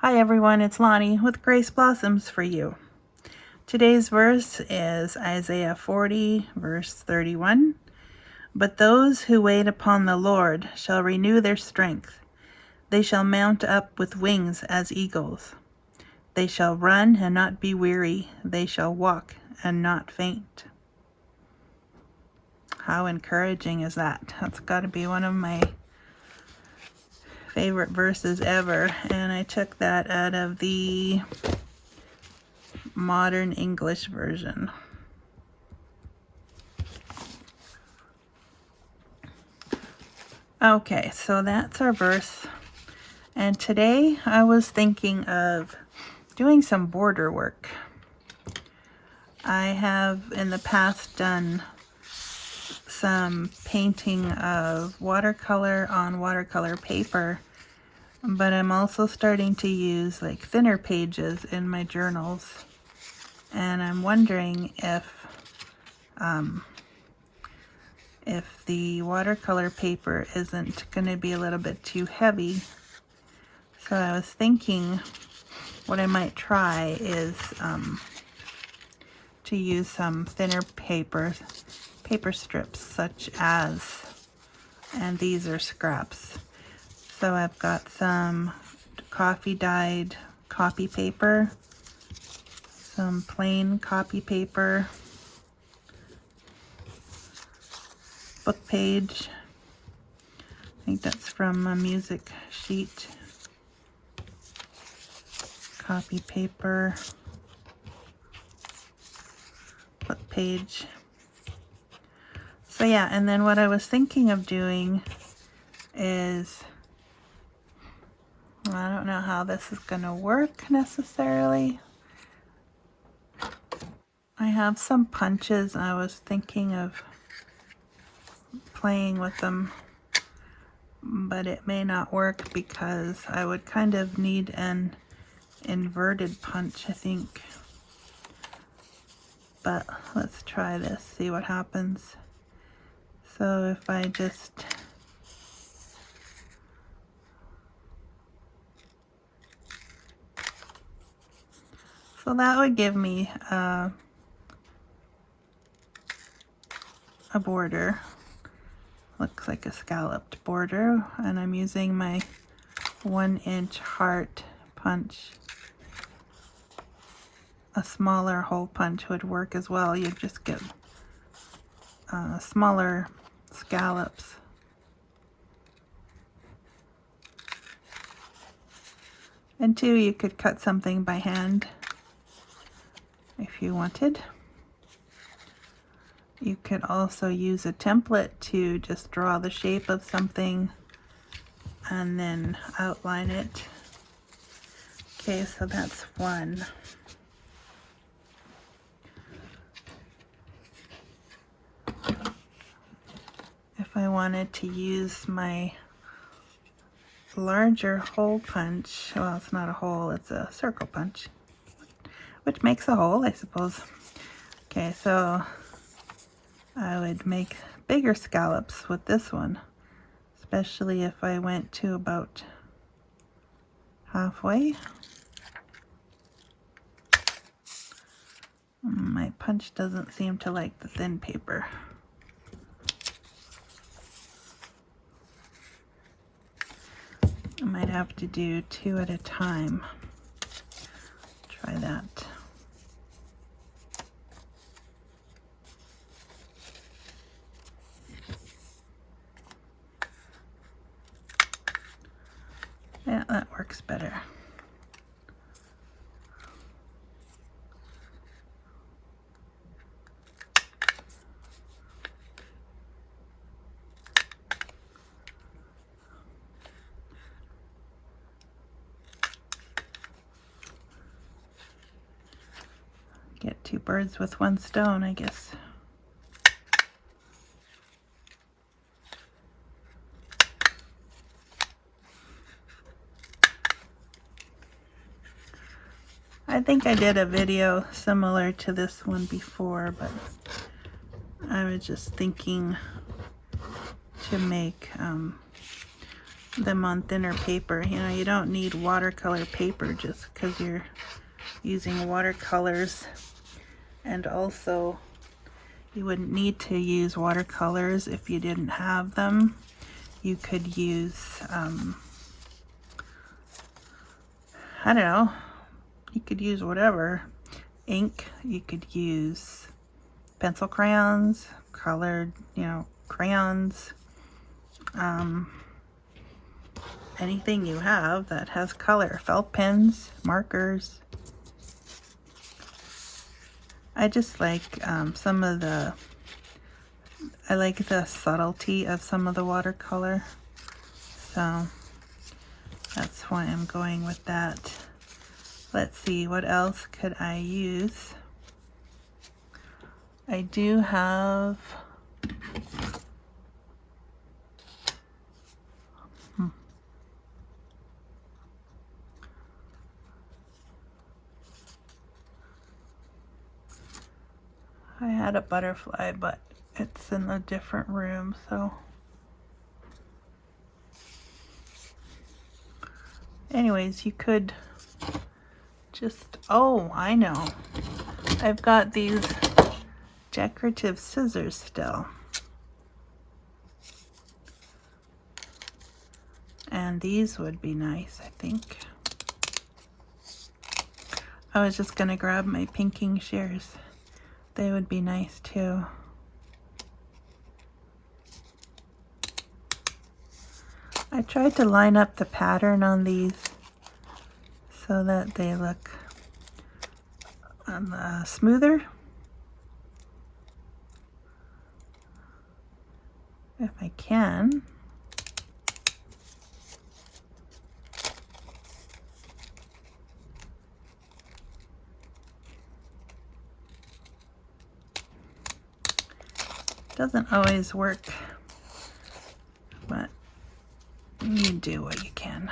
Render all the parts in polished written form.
Hi everyone, it's Lonnie with Grace Blossoms for you. Today's verse is Isaiah 40, verse 31. But those who wait upon the Lord shall renew their strength. They shall mount up with wings as eagles. They shall run and not be weary. They shall walk and not faint. How encouraging is that? That's got to be one of my favorite verses ever, and I took that out of the Modern English Version. Okay, so that's our verse, and today I was thinking of doing some border work. I have in the past done some painting of watercolor on watercolor paper, but I'm also starting to use like thinner pages in my journals, and I'm wondering if the watercolor paper isn't going to be a little bit too heavy. So I was thinking what I might try is to use some thinner paper strips such as, and these are scraps. So I've got some coffee dyed copy paper, some plain copy paper, book page, I think that's from a music sheet, copy paper, book page. So yeah, and then what I was thinking of doing is, I don't know how this is going to work necessarily. I have some punches. I was thinking of playing with them, but it may not work because I would kind of need an inverted punch, I think. But let's try this, see what happens. So if I just so that would give me a border. Looks like a scalloped border, and I'm using my 1-inch heart punch. A smaller hole punch would work as well. You just get smaller scallops. And two, you could cut something by hand if you wanted. You could also use a template to just draw the shape of something and then outline it. Okay, so that's one. If I wanted to use my larger hole punch, well, it's not a hole, it's a circle punch, which makes a hole, I suppose. Okay, so I would make bigger scallops with this one, especially if I went to about halfway. My punch doesn't seem to like the thin paper. I might have to do 2 at a time. Try that. Yeah, that works better. Get 2 birds with 1 stone, I guess. I think I did a video similar to this one before, but I was just thinking to make them on thinner paper. You know, you don't need watercolor paper just because you're using watercolors. And also, you wouldn't need to use watercolors if you didn't have them. You could use, I don't know, you could use whatever. Ink, you could use pencil crayons, colored, you know, crayons, anything you have that has color, felt pens, markers. I just like some of the, I like the subtlety of some of the watercolor, so that's why I'm going with that. Let's see, what else could I use? I do have I had a butterfly, but it's in a different room, so. Anyways, you could just, oh, I know. I've got these decorative scissors still. And these would be nice, I think. I was just gonna grab my pinking shears. They would be nice too. I tried to line up the pattern on these so that they look smoother. If I can. Doesn't always work, but you do what you can.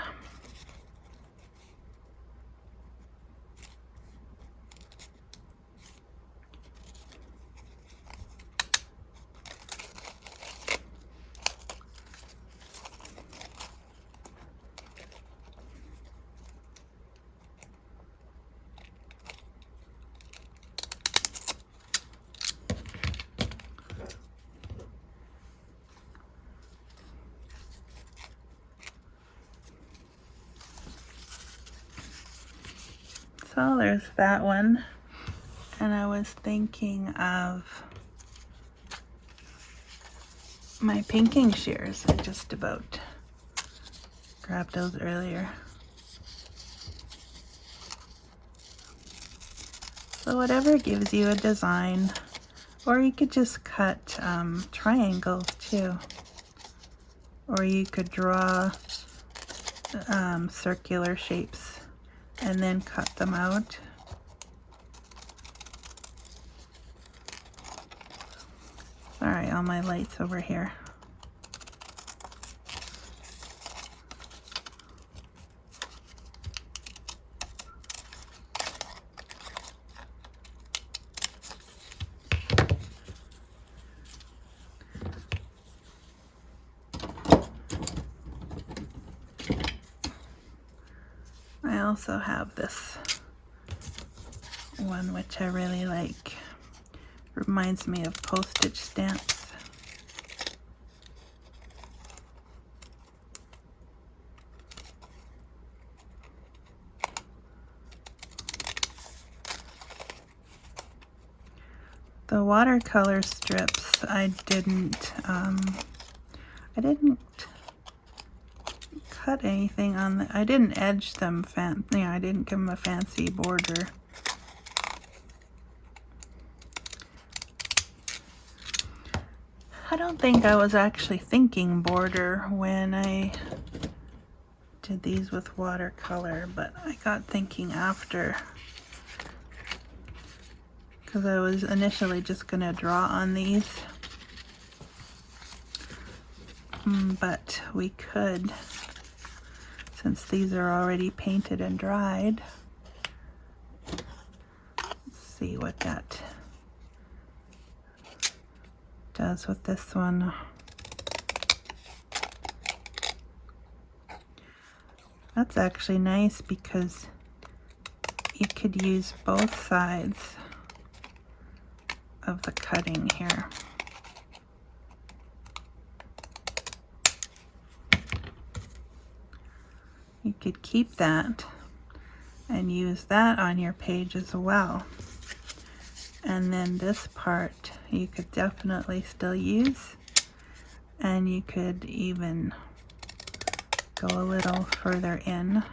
So there's that one, and I was thinking of my pinking shears. I just about grabbed those earlier. So whatever gives you a design, or you could just cut triangles too, or you could draw circular shapes and then cut them out. Sorry, all my lights over here. I also have this one which I really like. Reminds me of postage stamps. The watercolor strips, I didn't cut anything on the, I didn't edge them, I didn't give them a fancy border. I don't think I was actually thinking border when I did these with watercolor, but I got thinking after, because I was initially just going to draw on these, but we could, since these are already painted and dried, let's see what that does with this one. That's actually nice because you could use both sides of the cutting here. You could keep that and use that on your page as well. And then this part you could definitely still use, and you could even go a little further in.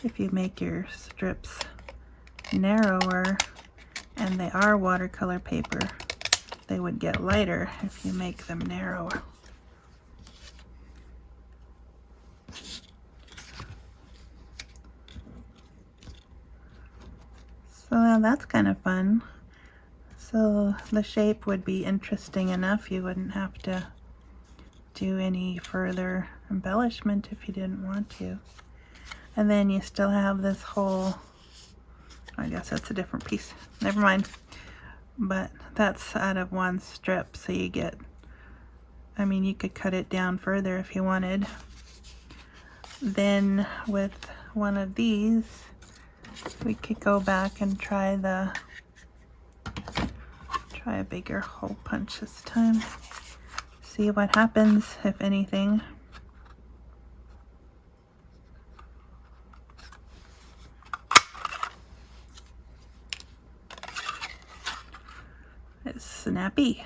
If you make your strips narrower, and they are watercolor paper, they would get lighter if you make them narrower. So that's kind of fun. So the shape would be interesting enough. You wouldn't have to do any further embellishment if you didn't want to. And then you still have this whole, I guess that's a different piece. Never mind. But that's out of one strip, so you get, I mean, you could cut it down further if you wanted. Then with one of these, we could go back and try a bigger hole punch this time. See what happens, if anything. It's snappy.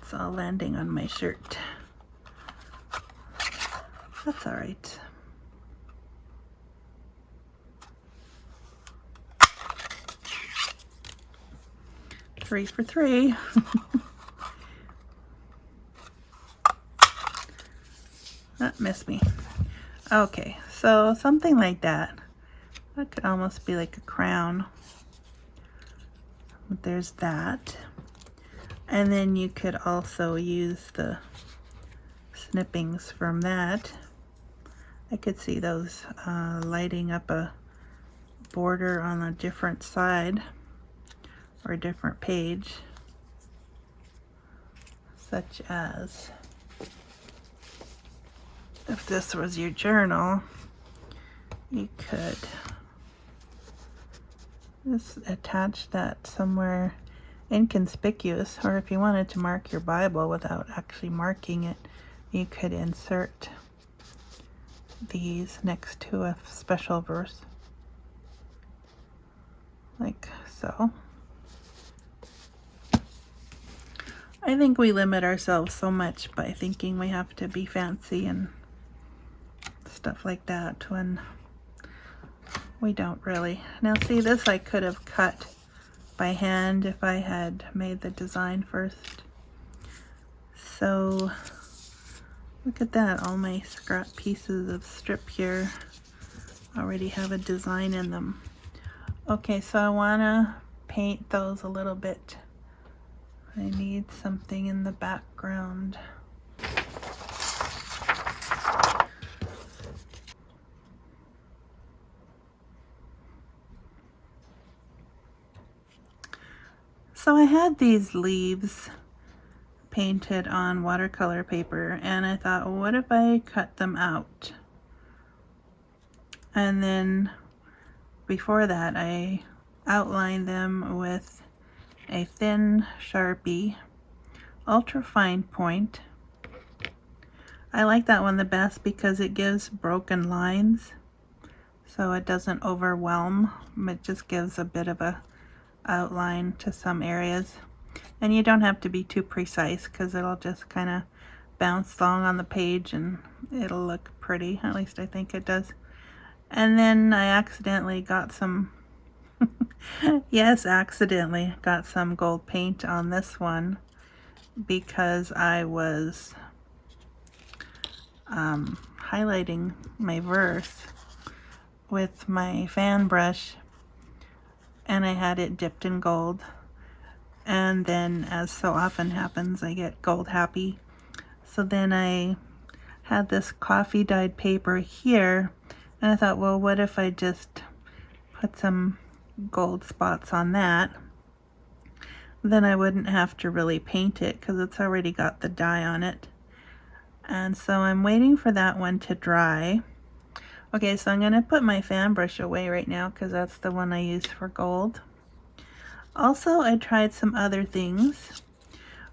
It's all landing on my shirt. That's all right. Three for three. That missed me. Okay, so something like that. That could almost be like a crown. But there's that. And then you could also use the snippings from that. I could see those lighting up a border on a different side or a different page, such as if this was your journal, you could just attach that somewhere inconspicuous, or if you wanted to mark your Bible without actually marking it, you could insert these next to a special verse, like so. I think we limit ourselves so much by thinking we have to be fancy and stuff like that when we don't really. Now see, this I could have cut by hand if I had made the design first. So look at that, all my scrap pieces of strip here already have a design in them. Okay, so I want to paint those a little bit. I need something in the background. So I had these leaves painted on watercolor paper, and I thought, well, what if I cut them out? And then before that, I outlined them with a thin Sharpie, ultra fine point. I like that one the best because it gives broken lines, so it doesn't overwhelm. It just gives a bit of a outline to some areas. And you don't have to be too precise because it'll just kind of bounce along on the page and it'll look pretty. At least I think it does. And then I accidentally got some yes, accidentally got some gold paint on this one because I was highlighting my verse with my fan brush, and I had it dipped in gold. And then, as so often happens, I get gold happy. So then I had this coffee dyed paper here, and I thought, well, what if I just put some gold spots on that? then I wouldn't have to really paint it because it's already got the dye on it. And so I'm waiting for that one to dry. Okay, so I'm going to put my fan brush away right now because that's the one I use for gold. Also, I tried some other things.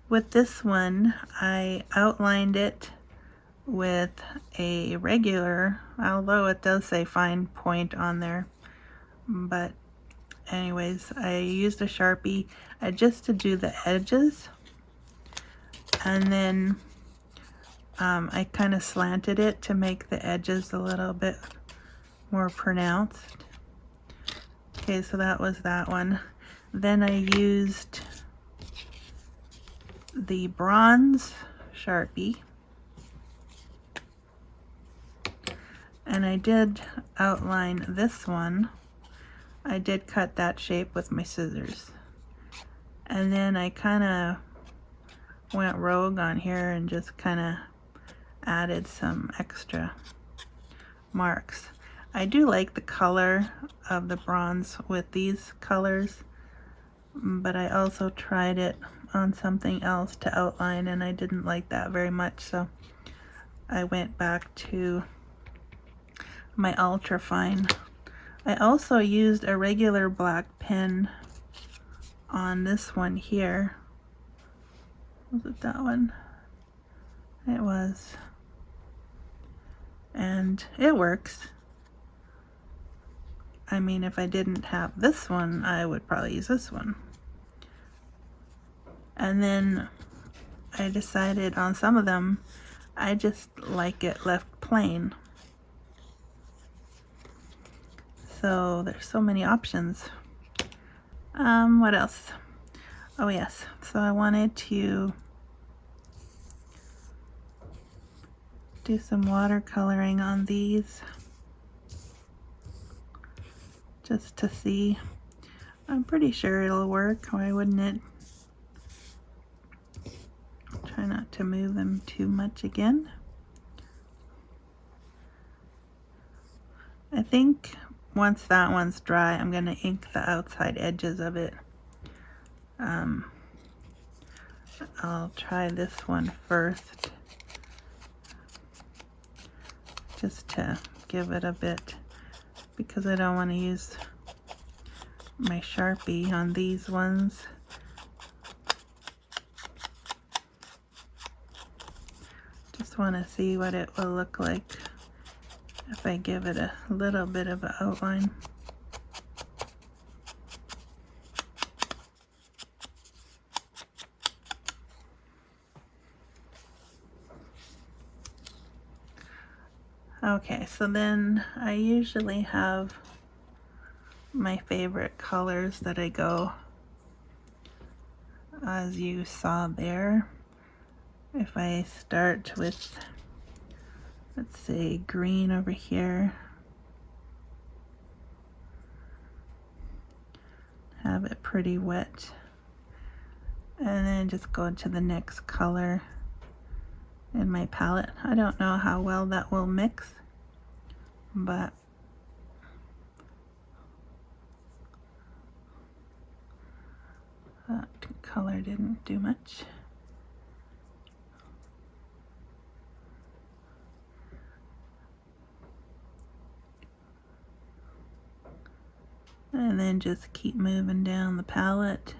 With this one, I outlined it with a regular, although it does say fine point on there. But anyways, I used a Sharpie just to do the edges. And then I kind of slanted it to make the edges a little bit more pronounced. Okay, so that was that one. Then I used the bronze Sharpie, and I did outline this one. I did cut that shape with my scissors, and then I kind of went rogue on here and just kind of added some extra marks. I do like the color of the bronze with these colors, but I also tried it on something else to outline and I didn't like that very much, so I went back to my ultra fine. I also used a regular black pen on this one here. Was it that one? It was. And it works. I mean, if I didn't have this one, I would probably use this one. And then I decided on some of them, I just like it left plain. So there's so many options. What else? Oh yes, so I wanted to do some watercoloring on these just to see. I'm pretty sure it'll work. Why wouldn't it? Try not to move them too much again. I think once that one's dry, I'm going to ink the outside edges of it. I'll try this one first, just to give it a bit, because I don't want to use my Sharpie on these ones. Just want to see what it will look like if I give it a little bit of an outline. Okay, so then I usually have my favorite colors that I go, as you saw there. If I start with, let's say, green over here, have it pretty wet, and then just go to the next color in my palette. I don't know how well that will mix, but that color didn't do much. And then just keep moving down the palette.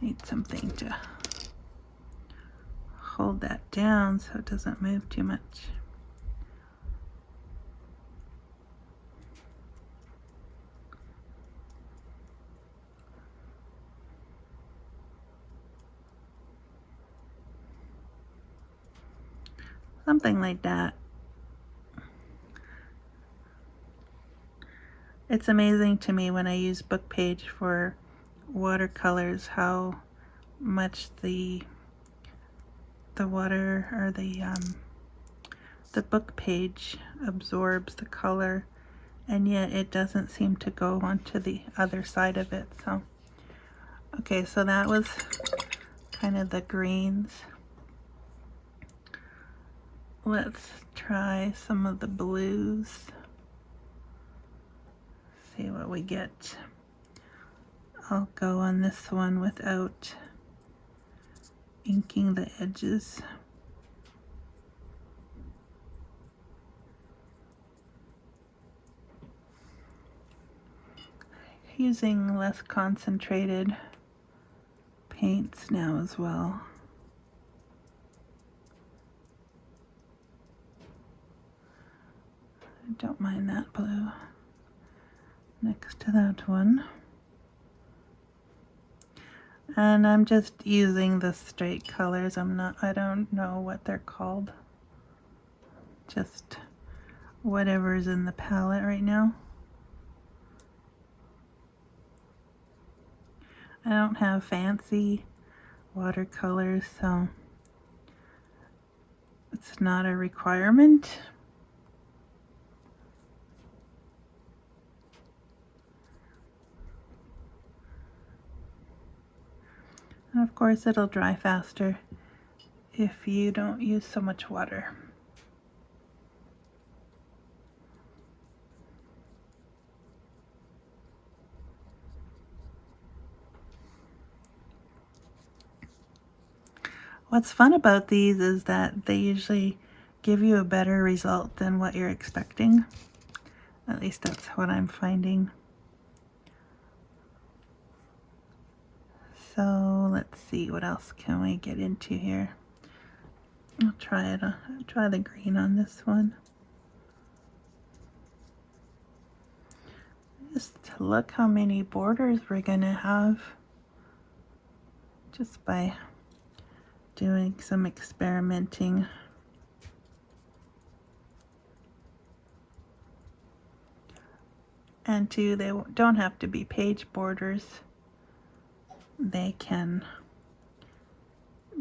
Need something to hold that down so it doesn't move too much. Something like that. It's amazing to me when I use Bookpage for watercolors how much the water or the Bookpage absorbs the color, and yet it doesn't seem to go onto the other side of it. So okay, so that was kind of the greens. let's try some of the blues. See what we get. I'll go on this one without inking the edges. Using less concentrated paints now as well. I don't mind that blue next to that one. And I'm just using the straight colors. I don't know what they're called. Just whatever's in the palette right now. I don't have fancy watercolors, so it's not a requirement. And of course, it'll dry faster if you don't use so much water. What's fun about these is that they usually give you a better result than what you're expecting. At least that's what I'm finding. So let's see, what else can we get into here? I'll try it. I'll try the green on this one. Just look how many borders we're gonna have just by doing some experimenting. And too, they don't have to be page borders. They can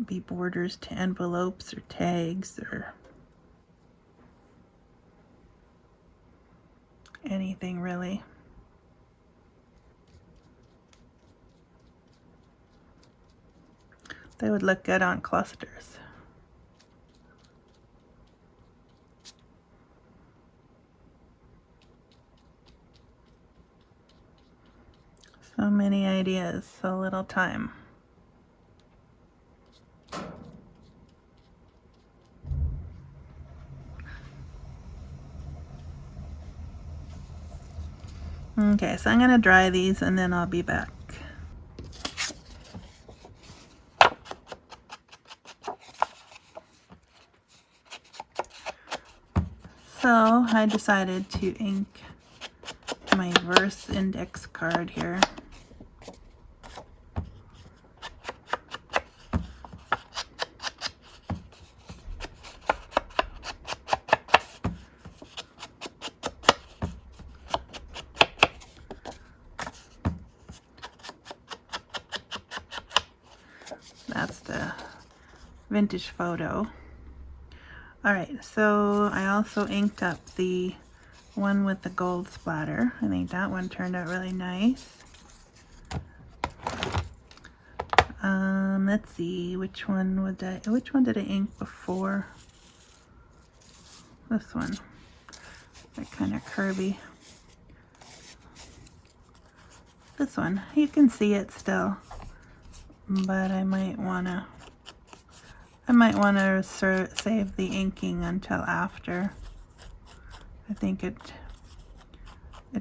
be borders to envelopes or tags or anything really. They would look good on clusters. So many ideas, so little time. Okay, so I'm going to dry these and then I'll be back. So I decided to ink my verse index card here. That's the vintage photo. Alright, so I also inked up the one with the gold splatter. I think that one turned out really nice. Let's see, which one did I ink before? This one. They're kind of curvy. This one, you can see it still, but I might wanna save the inking until after. I think it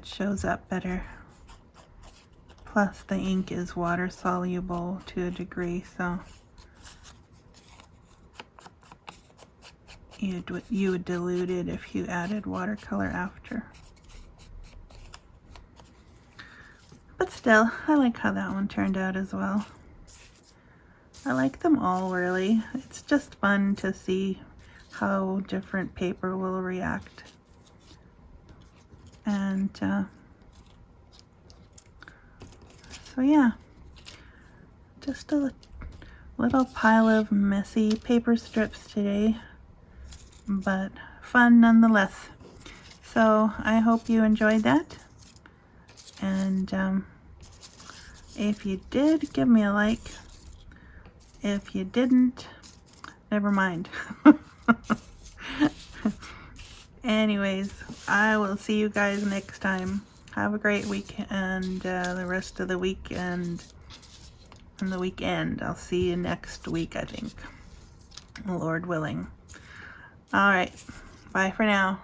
shows up better. Plus the ink is water soluble to a degree, so you would dilute it if you added watercolor after. But still, I like how that one turned out as well. I like them all really. It's just fun to see how different paper will react. And so yeah, just a little pile of messy paper strips today, but fun nonetheless. So I hope you enjoyed that. And if you did, give me a like. If you didn't, never mind. Anyways, I will see you guys next time. Have a great week and the rest of the week and the weekend. I'll see you next week, I think. Lord willing. Alright. Bye for now.